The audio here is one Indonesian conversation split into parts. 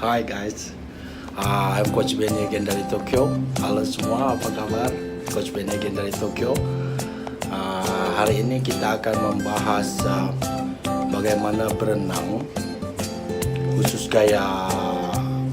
Hi guys, I'm Coach Benny again dari Tokyo. Halo semua, apa kabar? Coach Benny again dari Tokyo. Hari ini kita akan membahas bagaimana berenang khusus gaya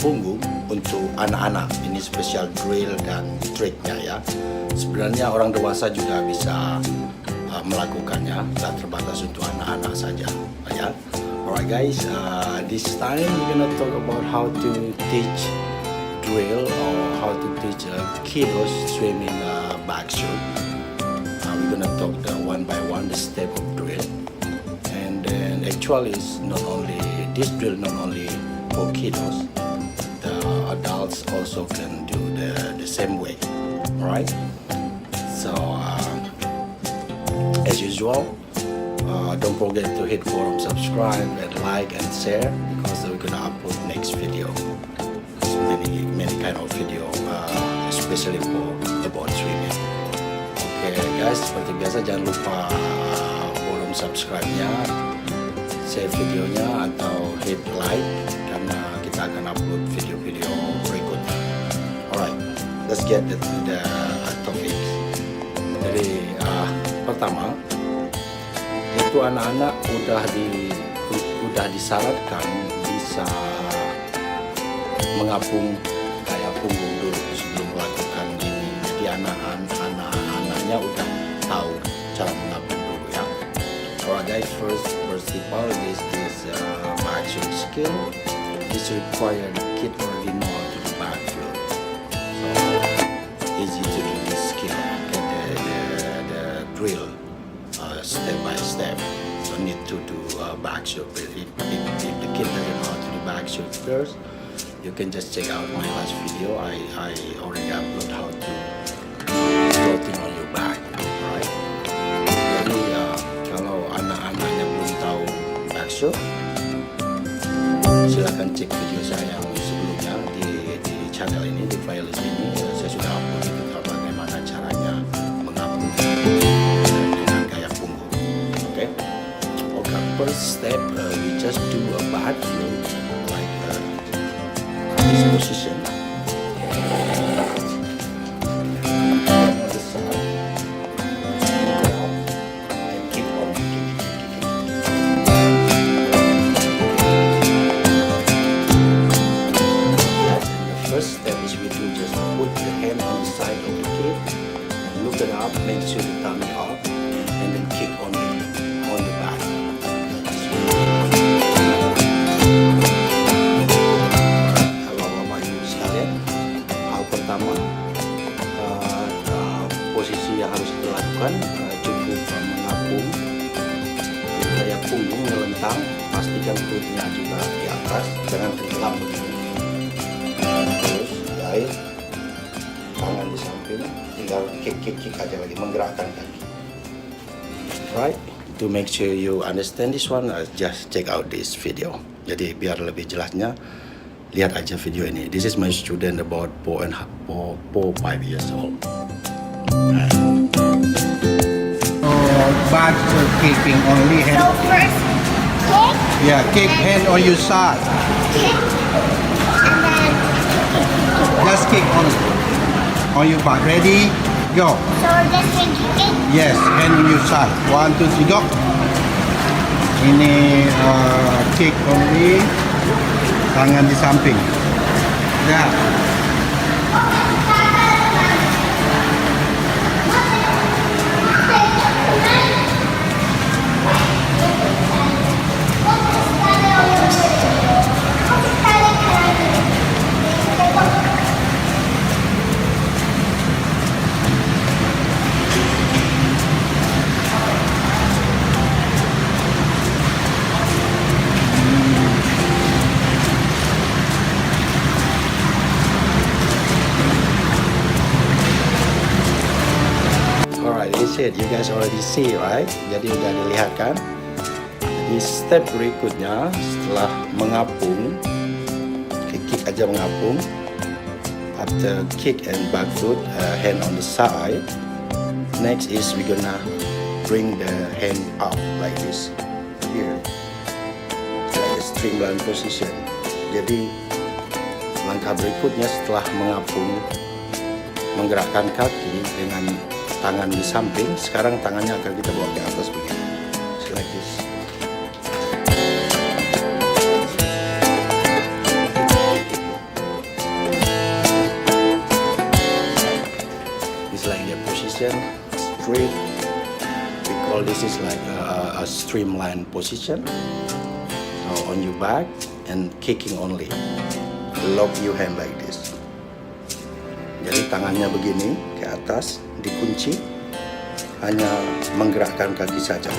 punggung untuk anak-anak. Ini spesial drill dan triknya ya. Sebenarnya orang dewasa juga bisa melakukannya, tidak terbatas untuk anak-anak saja ya. Alright guys, this time we're gonna talk about how to teach drill or how to teach kiddos swimming back shoot. We're gonna talk one by one the step of drill, and then actually it's not only this drill, not only for kiddos, the adults also can do the same way. Alright, so as usual, don't forget to hit forum, subscribe, and like and share, because we're gonna upload next video. Many kind of video, especially for about swimming. Okay guys, seperti biasa jangan lupa forum subscribe-nya, share videonya, atau hit like, karena kita akan upload video-video berikutnya. Alright, let's get to the topic. Jadi pertama, itu anak-anak udah disyaratkan bisa mengapung gaya punggung dulu sebelum melakukan ini. Jadi anak-anaknya udah tahu cara mengapung dulu ya. Alright guys, first of all, this backflip skill is required. The kid already know how to do backflip, so easy to do this skill. The drill. Step by step, don't need to do back shoot. If the kid doesn't know how to do back shoot first, you can just check out my last video. I already upload how to floating on your back, right? Jadi kalau anak-anaknya belum tahu back shoot, silakan cek video saya yang sebelumnya di channel ini, di playlist ini. Saya sudah upload itu bagaimana caranya mengapung. First step, we just do a back float, like this position. On the side, and keep on kicking. The first step is we do just put the hand on the side of the kid, and look it up, make sure the tummy up, and then kick on the back. Pertama, posisi yang harus dilakukan cukup mengapung gaya punggung melentang, pastikan perutnya juga di atas, jangan tenggelam begini. Terus jahit, tangan di samping, tinggal kick aja lagi, menggerakkan kaki. Right, to make sure you understand this one, just check out this video. Jadi biar lebih jelasnya, lihat aja video ini. This is my student about 4-5 years old. Back kicking only hand. So first kick. Yeah, kick hand on your side. Kick. And then Just kick on your back. Ready? Go. so just kicking. Yes, hand on your side. 1, 2, 3, go. Ini kick only. Tangan di samping. Ya. You guys already see, right? Jadi udah dilihat kan? Jadi step berikutnya setelah mengapung, kick aja mengapung. After kick and back foot, hand on the side. Next is we're gonna bring the hand up like this here, like a streamline position. Jadi langkah berikutnya setelah mengapung, menggerakkan kaki dengan tangan di samping. Sekarang tangannya akan kita bawa ke atas begini, like this. It's like the position straight. We call this is like a streamline position. So on your back and kicking only. Lock your hand like this. Jadi tangannya begini ke atas, dikunci, hanya menggerakkan kaki saja.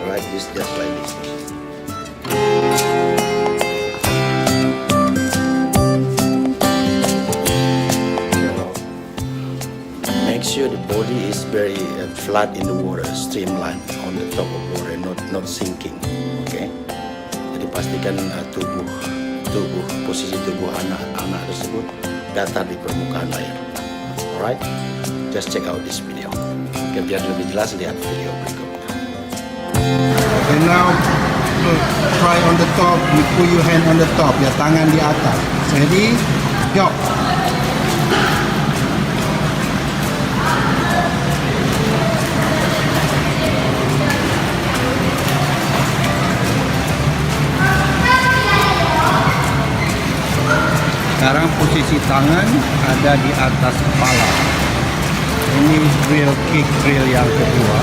Right, this just like this. Make sure the body is very flat in the water, streamlined on the top of water, not sinking. Okay. Jadi pastikan posisi tubuh anak tersebut datar di permukaan air. Alright, just check out this video. Oke, biar lebih jelas lihat video berikutnya. And now try on the top. You put your hand on the top. Ya, tangan di atas. Ready? Go. Sekarang posisi tangan ada di atas kepala. Ini drill kick drill yang kedua.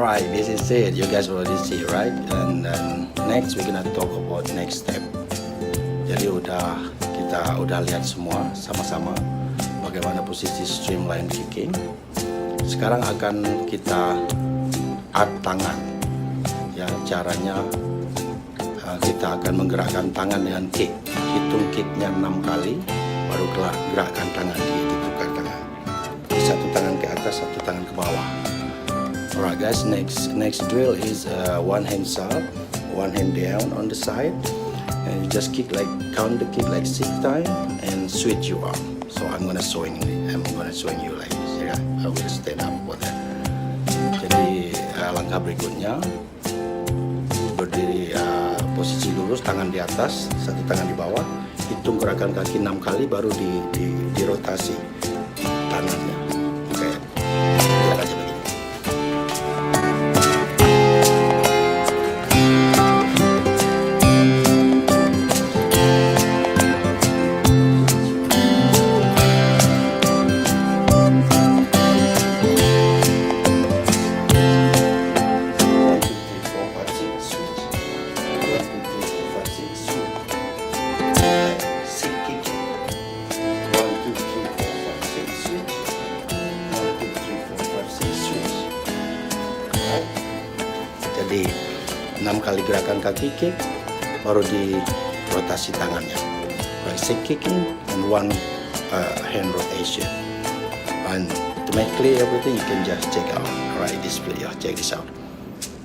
Alright, this is it. You guys already see, right? And then next we're gonna talk about next step. Jadi kita udah lihat semua sama-sama bagaimana posisi streamline kicking. Sekarang akan kita add tangan. Ya, caranya kita akan menggerakkan tangan dengan kick. Hitung kicknya 6 kali, baru gerakkan tangan, ditukar tangan. Satu tangan ke atas, satu tangan ke bawah. Alright guys, next drill is one hand up, one hand down on the side, and you just count the kick like 6 times and switch your arm. So I'm gonna showing you like this. Yeah, I will stand up for that. Jadi langkah berikutnya berdiri posisi lurus, tangan di atas, satu tangan di bawah, hitung gerakan kaki 6 kali, baru dirotasi tangannya. Oke, lihat aja begini. Jadi 6 kali gerakan kaki kick, baru di rotasi tangannya. Right, 6 kicking and 1 hand rotation. And to make clear everything, you can just check out this video. Check this out.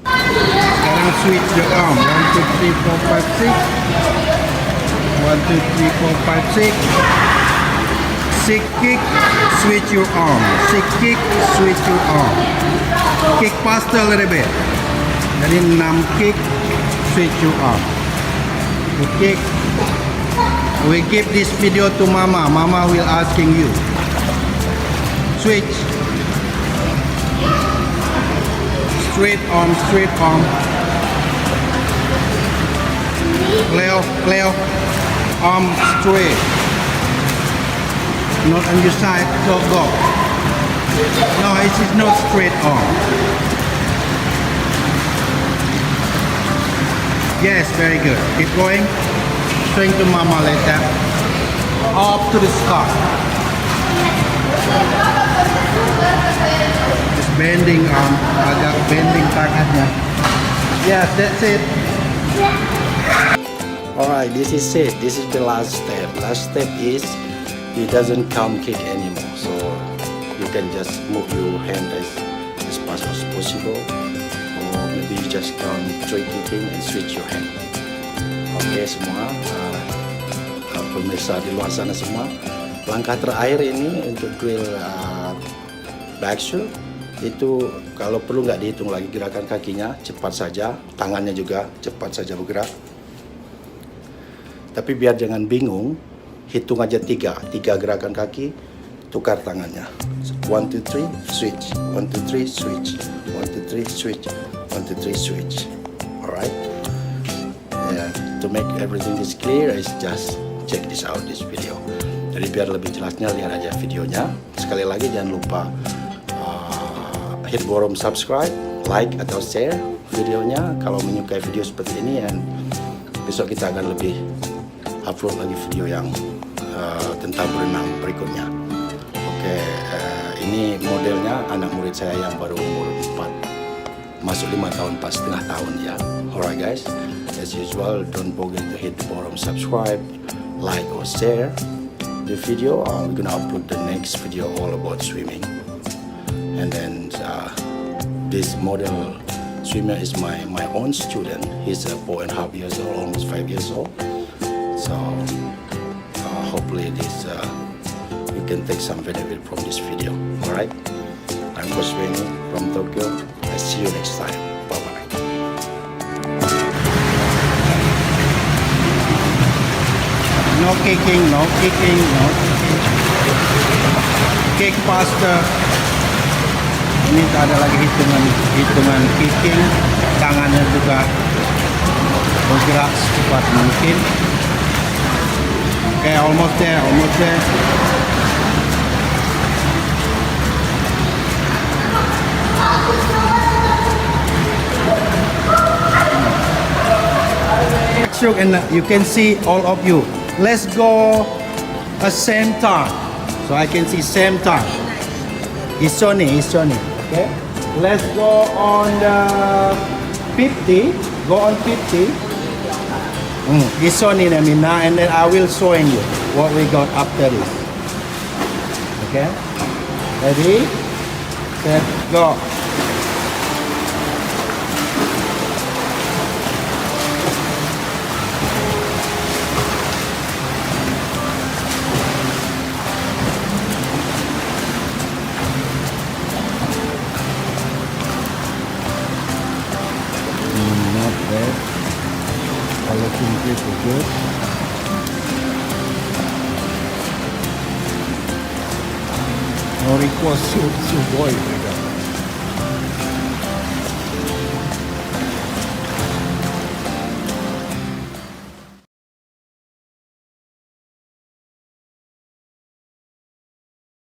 Sekarang switch your arm. 1, 2, 3, 4, 5, 6. 1, 2, 3, 4, 5, 6. 6 kick, switch your arm. 6 kick, switch your arm. Kick faster a little bit. Jadi 6 kick, switch your arm. You kick. We give this video to Mama. Mama will asking you. Switch. Straight arm, straight arm. Clear. Arm straight. Not on your side. Go. No, it is not straight arm. Yes, very good. Keep going. Swing to Mama like that. Up to the sky. Just bending arm. Agak bending tangannya. Yes, that's it. Alright, this is it. This is the last step. Last step is it doesn't count kick anymore. So you can just move your hand as fast as possible. Or maybe you just count 3 kicking and switch your hand. Oke semua, pemirsa di luar sana semua. Langkah terakhir ini untuk drill back shoe itu kalau perlu nggak dihitung lagi gerakan kakinya, cepat saja, tangannya juga cepat saja bergerak. Tapi biar jangan bingung, hitung aja 3 gerakan kaki, tukar tangannya. 1, 2, 3, switch. 1, 2, 3, switch. 1, 2, 3, switch. 1, 2, 3, switch. Alright. Yeah, to make everything is clear, is just check this out this video. Jadi biar lebih jelasnya lihat aja videonya. Sekali lagi jangan lupa hit bottom subscribe, like atau share videonya kalau menyukai video seperti ini, dan besok kita akan lebih upload lagi video yang tentang berenang berikutnya. Oke, ini modelnya anak murid saya yang baru umur 4 masuk 5 tahun, 4,5 tahun ya. Alright guys, as usual don't forget to hit the bottom subscribe, like or share the video. We're gonna upload the next video all about swimming. And then this model swimmer is my own student. He's 4.5 years old, almost 5 years old. So hopefully this you can take some benefit from this video. All right. I'm Coach Benny from Tokyo. I'll see you next time. Bye bye. No kicking, no kicking, no kicking. Kick faster. Ini tak ada lagi hitungan kicking, tangannya juga bergerak secepat mungkin. Okay, almost there, almost there. And you can see all of you. Let's go a same time, so I can see same time. It's Sony. Okay, let's go on the 50. Go on 50. It's Sony Namina, and then I will showing you what we got after this. Okay, ready, set, go. Not bad. Looking pretty good. No request to boy.